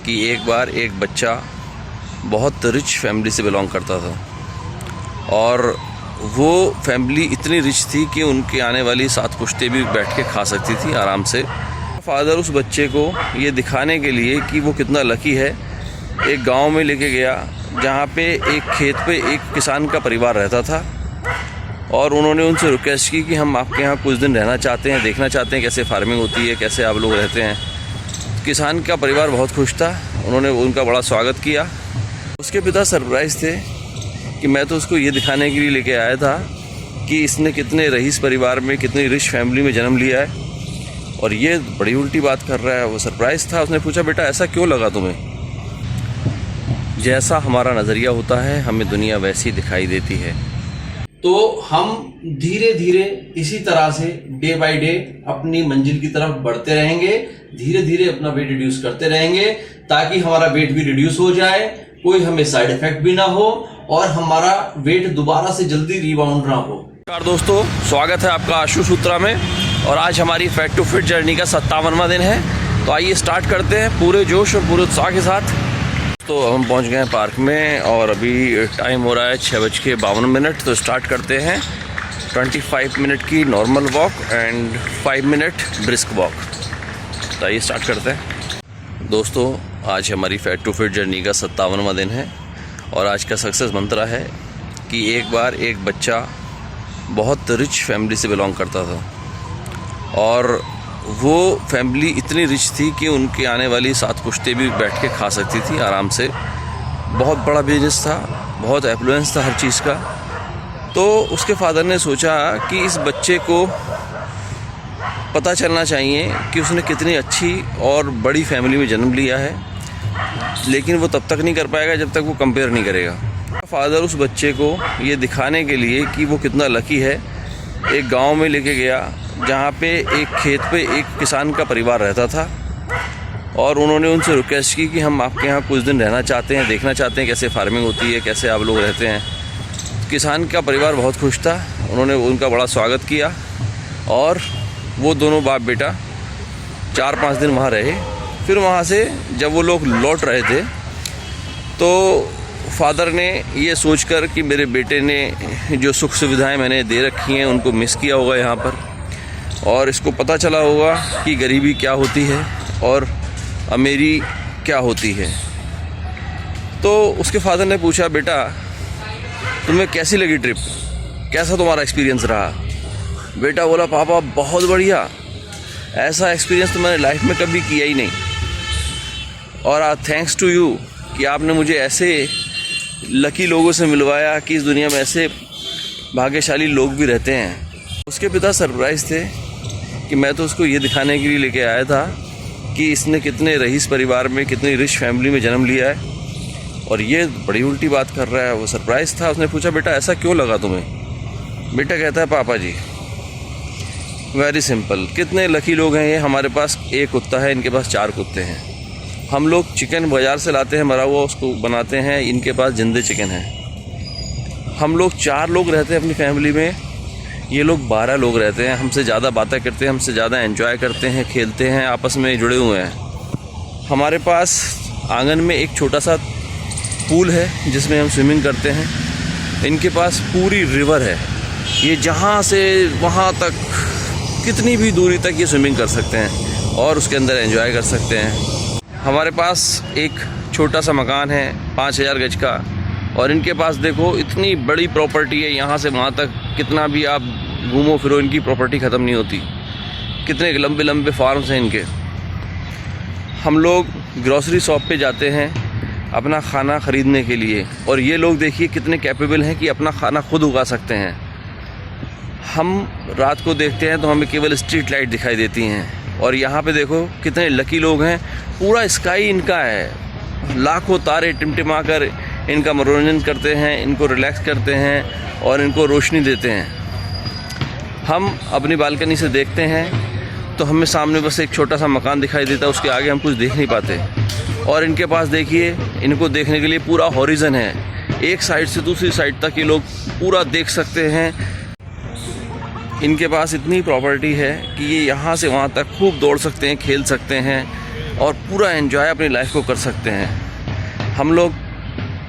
कि एक बार एक बच्चा बहुत रिच फैमिली से बिलोंग करता था और वो फैमिली इतनी रिच थी कि उनके आने वाली 7 पुश्तें भी बैठ के खा सकती थी आराम से। फादर उस बच्चे को ये दिखाने के लिए कि वो कितना लकी है एक गांव में लेके गया जहाँ पे एक खेत पे एक किसान का परिवार रहता था और उन्होंने उनसे रिक्वेस्ट की कि हम आपके यहाँ कुछ दिन रहना चाहते हैं, देखना चाहते हैं कैसे फार्मिंग होती है, कैसे आप लोग रहते हैं। किसान का परिवार बहुत खुश था, उन्होंने उनका बड़ा स्वागत किया। उसके पिता सरप्राइज़ थे कि मैं तो उसको ये दिखाने के लिए लेके आया था कि इसने कितने रईस परिवार में, कितनी रिच फैमिली में जन्म लिया है और ये बड़ी उल्टी बात कर रहा है। वो सरप्राइज़ था। उसने पूछा, बेटा ऐसा क्यों लगा तुम्हें? जैसा हमारा नज़रिया होता है हमें दुनिया वैसी दिखाई देती है। तो हम धीरे धीरे इसी तरह से डे बाय डे अपनी मंजिल की तरफ बढ़ते रहेंगे, धीरे धीरे अपना वेट रिड्यूस करते रहेंगे ताकि हमारा वेट भी रिड्यूस हो जाए, कोई हमें साइड इफेक्ट भी ना हो और हमारा वेट दोबारा से जल्दी रिबाउंड ना हो। नमस्कार दोस्तों, स्वागत है आपका आशु सूत्रा में और आज हमारी फैट टू फिट जर्नी का 57वां दिन है। तो आइए स्टार्ट करते हैं पूरे जोश और पूरे उत्साह के साथ। तो हम पहुंच गए हैं पार्क में और अभी टाइम हो रहा है 6:52। तो स्टार्ट करते हैं 25 मिनट की normal walk and 5 minute brisk walk. तो आइए स्टार्ट करते हैं। दोस्तों, आज हमारी फैट टू फिट जर्नी का 57वां दिन है और आज का सक्सेस मंत्र है कि एक बार एक बच्चा बहुत रिच फैमिली से बिलोंग करता था और वो फैमिली इतनी रिच थी कि उनके आने वाली 7 पुश्तें भी बैठ के खा सकती थी आराम से। बहुत बड़ा बिजनेस था, बहुत एफ्लुएंस था हर चीज़ का। तो उसके फादर ने सोचा कि इस बच्चे को पता चलना चाहिए कि उसने कितनी अच्छी और बड़ी फैमिली में जन्म लिया है, लेकिन वो तब तक नहीं कर पाएगा जब तक वो कंपेयर नहीं करेगा। फादर उस बच्चे को ये दिखाने के लिए कि वो कितना लकी है एक गांव में लेके गया जहाँ पे एक खेत पे एक किसान का परिवार रहता था और उन्होंने उनसे रिक्वेस्ट की कि हम आपके यहाँ कुछ दिन रहना चाहते हैं, देखना चाहते हैं कैसे फार्मिंग होती है, कैसे आप लोग रहते हैं। किसान का परिवार बहुत खुश था, उन्होंने उनका बड़ा स्वागत किया और वो दोनों बाप बेटा 4-5 दिन वहाँ रहे। फिर वहाँ से जब वो लोग लौट रहे थे तो फादर ने ये सोचकर कि मेरे बेटे ने जो सुख सुविधाएं मैंने दे रखी हैं उनको मिस किया होगा यहाँ पर और इसको पता चला होगा कि गरीबी क्या होती है और अमीरी क्या होती है। तो उसके फादर ने पूछा, बेटा तुम्हें कैसी लगी ट्रिप, कैसा तुम्हारा एक्सपीरियंस रहा? बेटा बोला, पापा बहुत बढ़िया, ऐसा एक्सपीरियंस तो मैंने लाइफ में कभी किया ही नहीं और थैंक्स टू यू कि आपने मुझे ऐसे लकी लोगों से मिलवाया कि इस दुनिया में ऐसे भाग्यशाली लोग भी रहते हैं। उसके पिता सरप्राइज़ थे कि मैं तो उसको ये दिखाने के लिए लेके आया था कि इसने कितने रईस परिवार में, कितनी रिच फैमिली में जन्म लिया है और ये बड़ी उल्टी बात कर रहा है। वो सरप्राइज़ था। उसने पूछा, बेटा ऐसा क्यों लगा तुम्हें? बेटा कहता है, पापा जी वेरी सिंपल, कितने लकी लोग हैं ये। हमारे पास एक कुत्ता है, इनके पास 4 कुत्ते हैं। हम लोग चिकन बाज़ार से लाते हैं मरा हुआ, उसको बनाते हैं, इनके पास जिंदे चिकन है। हम लोग 4 लोग रहते हैं अपनी फैमिली में, ये लोग 12 लोग रहते हैं। हमसे ज़्यादा बातें करते हैं, हमसे ज़्यादा एंजॉय करते हैं, खेलते हैं, आपस में जुड़े हुए हैं। हमारे पास आंगन में एक छोटा सा पूल है जिसमें हम स्विमिंग करते हैं। इनके पास पूरी रिवर है, ये जहाँ से वहाँ तक कितनी भी दूरी तक ये स्विमिंग कर सकते हैं और उसके अंदर एंजॉय कर सकते हैं। हमारे पास एक छोटा सा मकान है 5000 गज का और इनके पास देखो इतनी बड़ी प्रॉपर्टी है, यहाँ से वहाँ तक कितना भी आप घूमो फिरो इनकी प्रॉपर्टी ख़त्म नहीं होती। कितने लंबे लंबे फार्म्स हैं इनके। हम लोग ग्रॉसरी शॉप पे जाते हैं अपना खाना ख़रीदने के लिए और ये लोग देखिए कितने कैपेबल हैं कि अपना खाना खुद उगा सकते हैं। हम रात को देखते हैं तो हमें केवल स्ट्रीट लाइट दिखाई देती हैं और यहाँ पे देखो कितने लकी लोग हैं, पूरा स्काई इनका है, लाखों तारे टिमटिमा कर इनका मनोरंजन करते हैं, इनको रिलैक्स करते हैं और इनको रोशनी देते हैं। हम अपनी बालकनी से देखते हैं तो हमें सामने बस एक छोटा सा मकान दिखाई देता है, उसके आगे हम कुछ देख नहीं पाते और इनके पास देखिए, इनको देखने के लिए पूरा हॉरिजन है, एक साइड से दूसरी साइड तक ये लोग पूरा देख सकते हैं। इनके पास इतनी प्रॉपर्टी है कि ये यहाँ से वहाँ तक खूब दौड़ सकते हैं, खेल सकते हैं और पूरा एंजॉय अपनी लाइफ को कर सकते हैं। हम लोग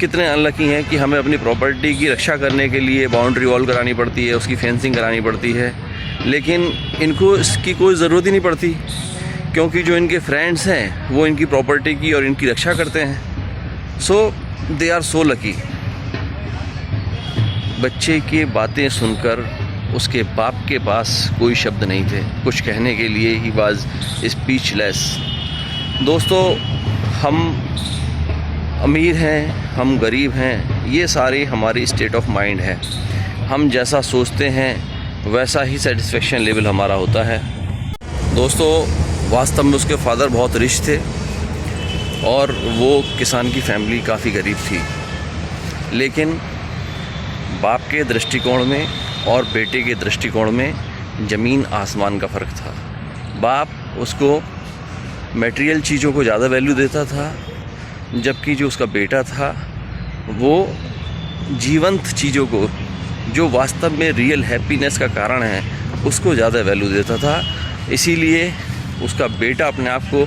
कितने अनलकी हैं कि हमें अपनी प्रॉपर्टी की रक्षा करने के लिए बाउंड्री वॉल करानी पड़ती है, उसकी फेंसिंग करानी पड़ती है, लेकिन इनको इसकी कोई ज़रूरत ही नहीं पड़ती, क्योंकि जो इनके फ्रेंड्स हैं वो इनकी प्रॉपर्टी की और इनकी रक्षा करते हैं। सो दे आर सो लकी। बच्चे की बातें सुनकर उसके बाप के पास कोई शब्द नहीं थे कुछ कहने के लिए, ही वाज स्पीचलेस। दोस्तों, हम अमीर हैं, हम गरीब हैं, ये सारी हमारी स्टेट ऑफ माइंड है। हम जैसा सोचते हैं वैसा ही सेटिस्फेक्शन लेवल हमारा होता है। दोस्तों, वास्तव में उसके फादर बहुत रिच थे और वो किसान की फैमिली काफ़ी गरीब थी, लेकिन बाप के दृष्टिकोण में और बेटे के दृष्टिकोण में ज़मीन आसमान का फ़र्क था। बाप उसको मटेरियल चीज़ों को ज़्यादा वैल्यू देता था, जबकि जो उसका बेटा था वो जीवंत चीज़ों को, जो वास्तव में रियल हैप्पीनेस का कारण है, उसको ज़्यादा वैल्यू देता था। इसीलिए उसका बेटा अपने आप को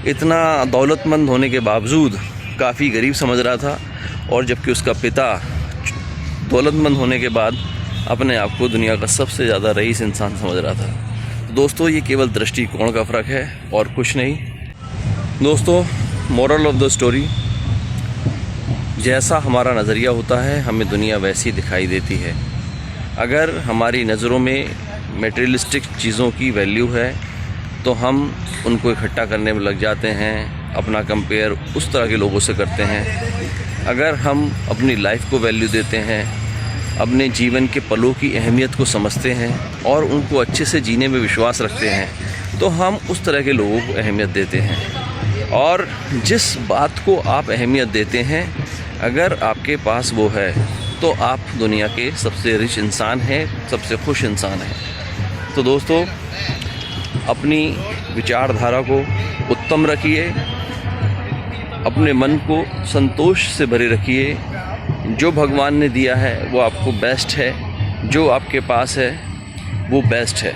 इतना दौलतमंद होने के बावजूद काफ़ी गरीब समझ रहा था, और जबकि उसका पिता दौलतमंद होने के बाद अपने आप को दुनिया का सबसे ज़्यादा रईस इंसान समझ रहा था। तो दोस्तों, ये केवल दृष्टिकोण का फ़र्क है और कुछ नहीं। दोस्तों, मोरल ऑफ द स्टोरी, जैसा हमारा नज़रिया होता है हमें दुनिया वैसी दिखाई देती है। अगर हमारी नज़रों में मटेरियलिस्टिक चीज़ों की वैल्यू है तो हम उनको इकट्ठा करने में लग जाते हैं, अपना कंपेयर उस तरह के लोगों से करते हैं। अगर हम अपनी लाइफ को वैल्यू देते हैं, अपने जीवन के पलों की अहमियत को समझते हैं और उनको अच्छे से जीने में विश्वास रखते हैं, तो हम उस तरह के लोगों को अहमियत देते हैं। और जिस बात को आप अहमियत देते हैं, अगर आपके पास वो है तो आप दुनिया के सबसे रिच इंसान हैं, सबसे खुश इंसान हैं। तो दोस्तों, अपनी विचारधारा को उत्तम रखिए, अपने मन को संतोष से भरे रखिए। जो भगवान ने दिया है वो आपको बेस्ट है, जो आपके पास है वो बेस्ट है।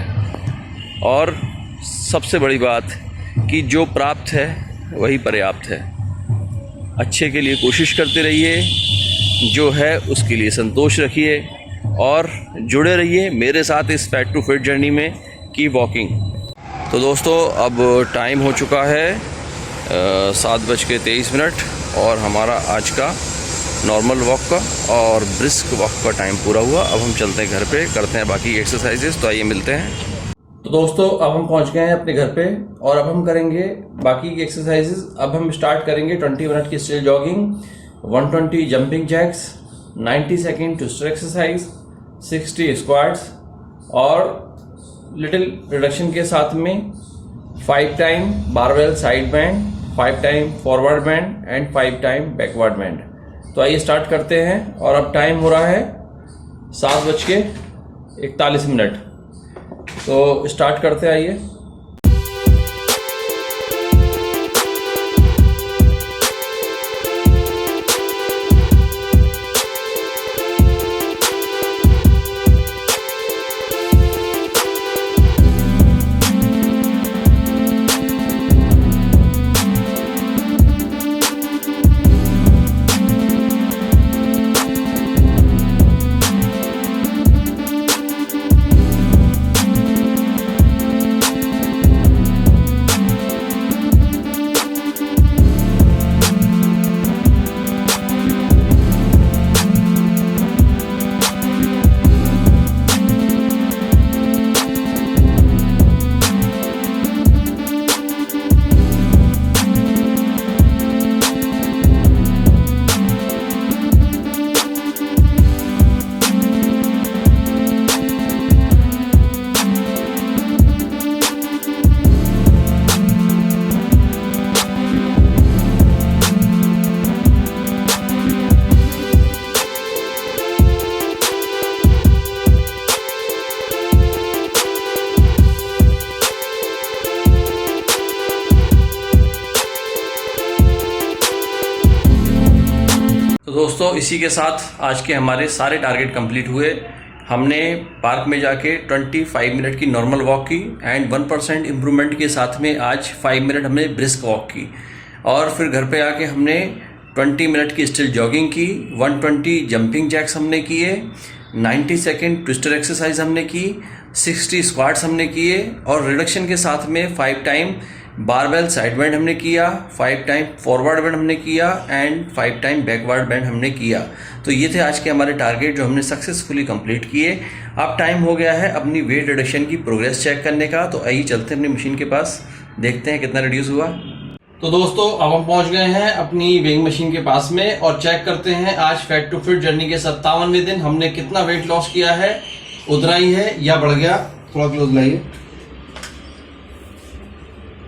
और सबसे बड़ी बात कि जो प्राप्त है वही पर्याप्त है। अच्छे के लिए कोशिश करते रहिए, जो है उसके लिए संतोष रखिए और जुड़े रहिए मेरे साथ इस फैट टू फिट जर्नी में। Keep walking. तो दोस्तों, अब टाइम हो चुका है 7:23 और हमारा आज का नॉर्मल वॉक का और ब्रिस्क वॉक का टाइम पूरा हुआ। अब हम चलते हैं घर पे, करते हैं बाकी एक्सरसाइजेस। तो आइए मिलते हैं। तो दोस्तों, अब हम पहुंच गए हैं अपने घर पे और अब हम करेंगे बाकी की एक्सरसाइजेस। अब हम स्टार्ट करेंगे 20 मिनट की still jogging, 120 jumping jacks, 90 second twister exercise, 60 squats और लिटिल रिडक्शन के साथ में 5 time barbell side band, 5 time forward band and 5 time backward band. तो आइए स्टार्ट करते हैं। और अब टाइम हो रहा है 7:41। तो स्टार्ट करते हैं, आइए। दोस्तों, इसी के साथ आज के हमारे सारे टारगेट कंप्लीट हुए हमने पार्क में जाके 25 मिनट की नॉर्मल वॉक की एंड 1% इम्प्रूवमेंट के साथ में आज 5 मिनट हमने ब्रिस्क वॉक की। और फिर घर पे आके हमने 20 मिनट की स्टिल जॉगिंग की, 120 जंपिंग जैक्स हमने किए, 90 सेकेंड ट्विस्टर एक्सरसाइज हमने की, 60 स्क्वाट्स हमने किए और रिडक्शन के साथ में 5 टाइम बारबेल साइड बेंड हमने किया, 5 टाइम फॉरवर्ड बेंड हमने किया एंड 5 टाइम बैकवर्ड बेंड हमने किया। तो ये थे आज के हमारे टारगेट जो हमने सक्सेसफुली कंप्लीट किए। अब टाइम हो गया है अपनी वेट रिडक्शन की प्रोग्रेस चेक करने का। तो आइए चलते हैं अपनी मशीन के पास, देखते हैं कितना रिड्यूस हुआ। तो दोस्तों अब हम पहुंच गए हैं अपनी वेइंग मशीन के पास में और चेक करते हैं आज फैट टू फिट जर्नी के 57वें दिन हमने कितना वेट लॉस किया है, उतना ही है या बढ़ गया। थोड़ा क्लोज लाइए।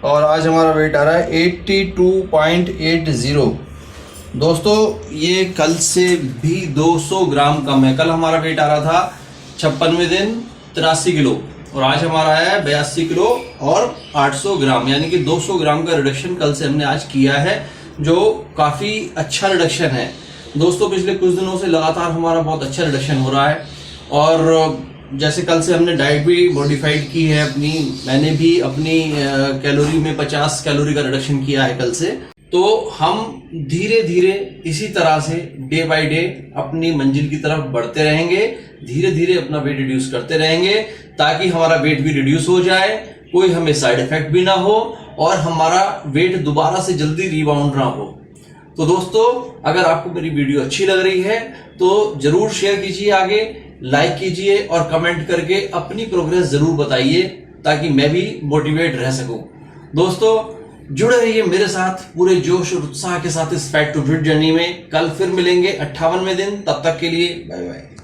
और आज हमारा वेट आ रहा है 82.80। दोस्तों ये कल से भी 200 ग्राम कम है। कल हमारा वेट आ रहा था 56वें दिन 83 किलो और आज हमारा है 82 किलो और 800 ग्राम, यानी कि 200 ग्राम का रिडक्शन कल से हमने आज किया है, जो काफ़ी अच्छा रिडक्शन है। दोस्तों पिछले कुछ दिनों से लगातार हमारा बहुत अच्छा रिडक्शन हो रहा है और जैसे कल से हमने डाइट भी मॉडिफाइड की है अपनी, मैंने भी अपनी कैलोरी में 50 कैलोरी का रिडक्शन किया है कल से। तो हम धीरे धीरे इसी तरह से डे बाय डे अपनी मंजिल की तरफ बढ़ते रहेंगे, धीरे धीरे अपना वेट रिड्यूस करते रहेंगे ताकि हमारा वेट भी रिड्यूस हो जाए, कोई हमें साइड इफेक्ट भी ना हो और हमारा वेट दोबारा से जल्दी रिबाउंड ना हो। तो दोस्तों अगर आपको मेरी वीडियो अच्छी लग रही है तो जरूर शेयर कीजिए, आगे लाइक कीजिए और कमेंट करके अपनी प्रोग्रेस जरूर बताइए ताकि मैं भी मोटिवेट रह सकूं। दोस्तों जुड़े रहिए मेरे साथ पूरे जोश और उत्साह के साथ इस फैट टू फिट जर्नी में। कल फिर मिलेंगे 58वें दिन, तब तक के लिए बाय बाय।